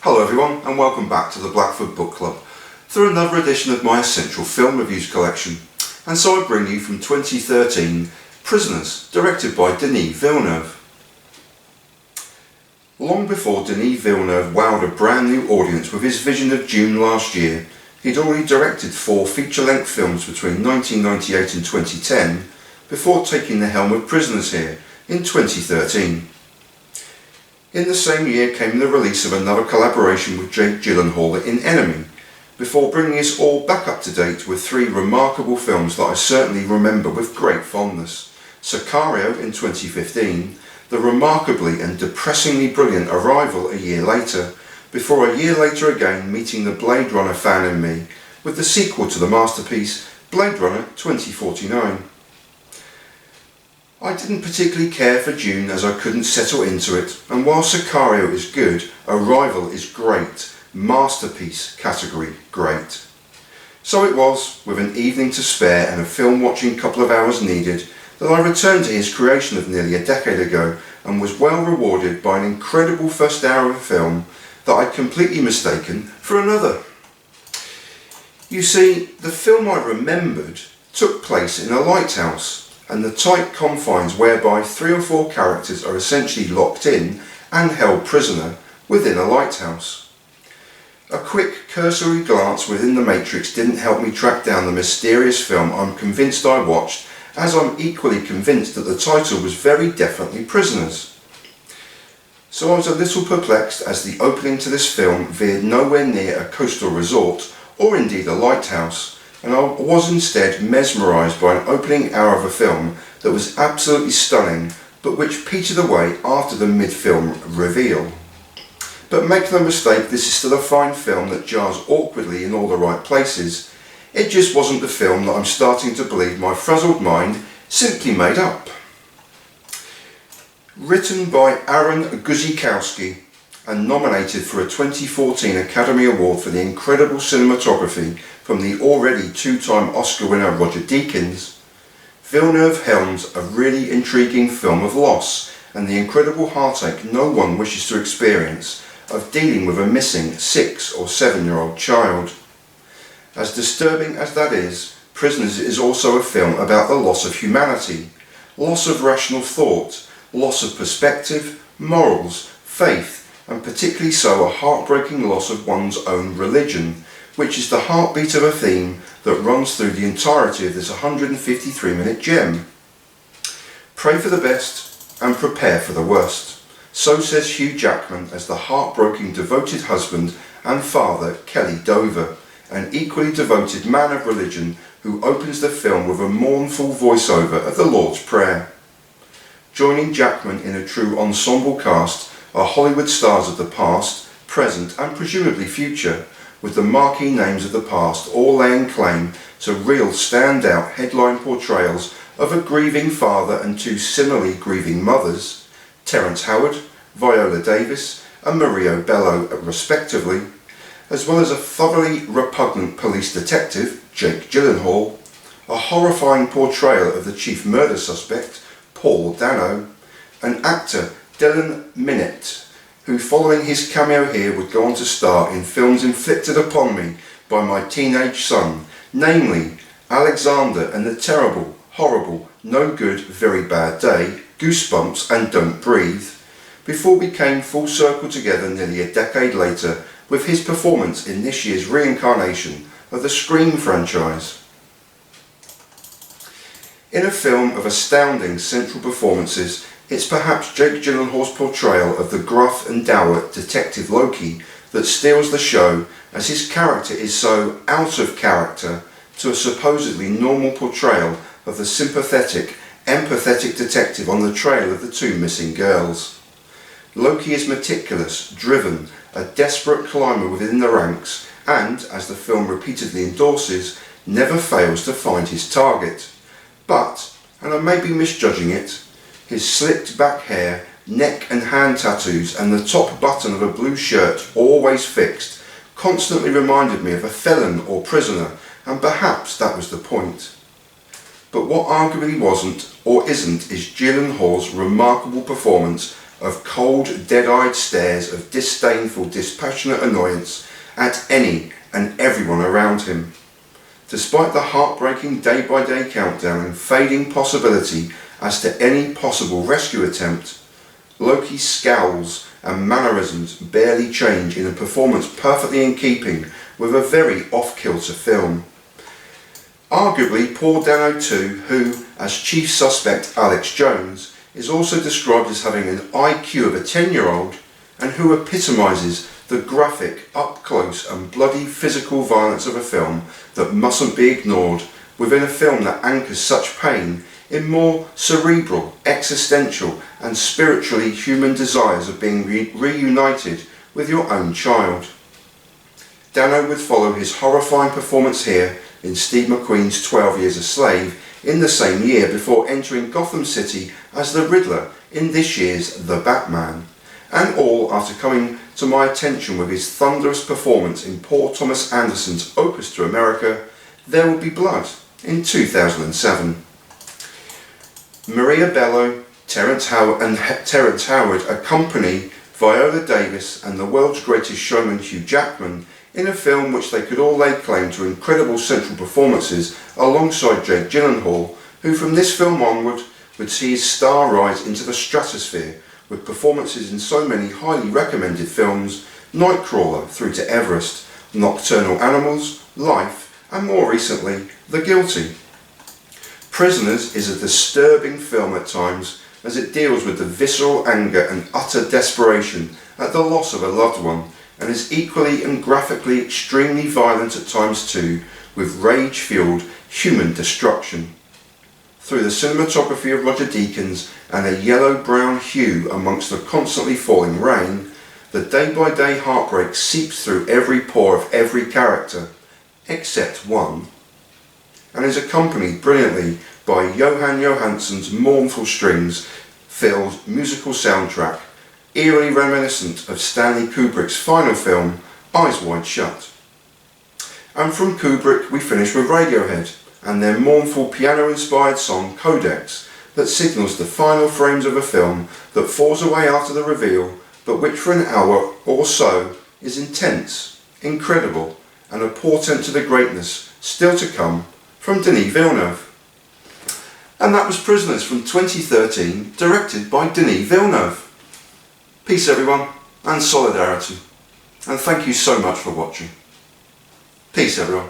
Hello everyone and welcome back to the Blackfoot Book Club for another edition of my essential film reviews collection. And so I bring you from 2013 Prisoners, directed by Denis Villeneuve. Long before Denis Villeneuve wowed a brand new audience with his vision of Dune last year, he'd already directed 4 feature-length films between 1998 and 2010 before taking the helm of Prisoners here in 2013. In the same year came the release of another collaboration with Jake Gyllenhaal in Enemy, before bringing us all back up to date with 3 remarkable films that I certainly remember with great fondness. Sicario in 2015, the remarkably and depressingly brilliant Arrival a year later, before a year later again meeting the Blade Runner fan in me with the sequel to the masterpiece Blade Runner 2049. I didn't particularly care for Dune as I couldn't settle into it, and while Sicario is good, Arrival is great, masterpiece category great. So it was, with an evening to spare and a film watching couple of hours needed, that I returned to his creation of nearly a decade ago and was well rewarded by an incredible first hour of a film that I'd completely mistaken for another. You see, the film I remembered took place in a lighthouse, and the tight confines whereby 3 or 4 characters are essentially locked in and held prisoner within a lighthouse. A quick cursory glance within the matrix didn't help me track down the mysterious film I'm convinced I watched, as I'm equally convinced that the title was very definitely Prisoners. So I was a little perplexed as the opening to this film veered nowhere near a coastal resort or indeed a lighthouse, and I was instead mesmerised by an opening hour of a film that was absolutely stunning, but which petered away after the mid-film reveal. But make no mistake, this is still a fine film that jars awkwardly in all the right places. It just wasn't the film that I'm starting to believe my frazzled mind simply made up. Written by Aaron Guzikowski and nominated for a 2014 Academy Award for the incredible cinematography from the already 2-time Oscar winner Roger Deakins, Villeneuve helms a really intriguing film of loss and the incredible heartache no one wishes to experience of dealing with a missing 6 or 7-year-old child. As disturbing as that is, Prisoners is also a film about the loss of humanity, loss of rational thought, loss of perspective, morals, faith, and particularly so a heartbreaking loss of one's own religion, which is the heartbeat of a theme that runs through the entirety of this 153-minute gem. Pray for the best and prepare for the worst. So says Hugh Jackman as the heartbroken devoted husband and father Kelly Dover, an equally devoted man of religion who opens the film with a mournful voiceover of the Lord's Prayer. Joining Jackman in a true ensemble cast are Hollywood stars of the past, present and presumably future, with the marquee names of the past all laying claim to real standout headline portrayals of a grieving father and 2 similarly grieving mothers, Terrence Howard, Viola Davis and Maria Bello respectively, as well as a thoroughly repugnant police detective, Jake Gyllenhaal, a horrifying portrayal of the chief murder suspect, Paul Dano, an actor, Dylan Minnette, who following his cameo here would go on to star in films inflicted upon me by my teenage son, namely Alexander and the Terrible, Horrible, No Good, Very Bad Day, Goosebumps and Don't Breathe, before we came full circle together nearly a decade later with his performance in this year's reincarnation of the Scream franchise. In a film of astounding central performances, it's perhaps Jake Gyllenhaal's portrayal of the gruff and dour detective Loki that steals the show, as his character is so out of character to a supposedly normal portrayal of the sympathetic, empathetic detective on the trail of the 2 missing girls. Loki is meticulous, driven, a desperate climber within the ranks and, as the film repeatedly endorses, never fails to find his target. But, and I may be misjudging it, his slicked back hair, neck and hand tattoos and the top button of a blue shirt always fixed constantly reminded me of a felon or prisoner, and perhaps that was the point. But what arguably wasn't or isn't is Gyllenhaal's remarkable performance of cold, dead-eyed stares of disdainful, dispassionate annoyance at any and everyone around him. Despite the heartbreaking day-by-day countdown and fading possibility as to any possible rescue attempt, Loki's scowls and mannerisms barely change in a performance perfectly in keeping with a very off-kilter film. Arguably, poor Dano too, who, as chief suspect Alex Jones, is also described as having an IQ of a 10-year-old and who epitomises the graphic, up-close and bloody physical violence of a film that mustn't be ignored within a film that anchors such pain in more cerebral, existential and spiritually human desires of being reunited with your own child. Dano would follow his horrifying performance here in Steve McQueen's 12 Years a Slave in the same year before entering Gotham City as the Riddler in this year's The Batman, and all after coming to my attention with his thunderous performance in Paul Thomas Anderson's opus to America, There Will Be Blood, in 2007. Maria Bello, Terrence Howard accompany Viola Davis and the world's greatest showman Hugh Jackman in a film which they could all lay claim to incredible central performances alongside Jake Gyllenhaal, who from this film onward would see his star rise into the stratosphere with performances in so many highly recommended films, Nightcrawler through to Everest, Nocturnal Animals, Life and more recently, The Guilty. Prisoners is a disturbing film at times as it deals with the visceral anger and utter desperation at the loss of a loved one, and is equally and graphically extremely violent at times too, with rage-fueled human destruction. Through the cinematography of Roger Deakins and a yellow-brown hue amongst the constantly falling rain, the day-by-day heartbreak seeps through every pore of every character, except one, and is accompanied brilliantly by Johan Johansson's mournful strings-filled musical soundtrack, eerily reminiscent of Stanley Kubrick's final film, Eyes Wide Shut. And from Kubrick we finish with Radiohead and their mournful piano-inspired song Codex that signals the final frames of a film that falls away after the reveal, but which for an hour or so is intense, incredible and a portent to the greatness still to come from Denis Villeneuve. And that was Prisoners from 2013, directed by Denis Villeneuve. Peace everyone, and solidarity. And thank you so much for watching. Peace everyone.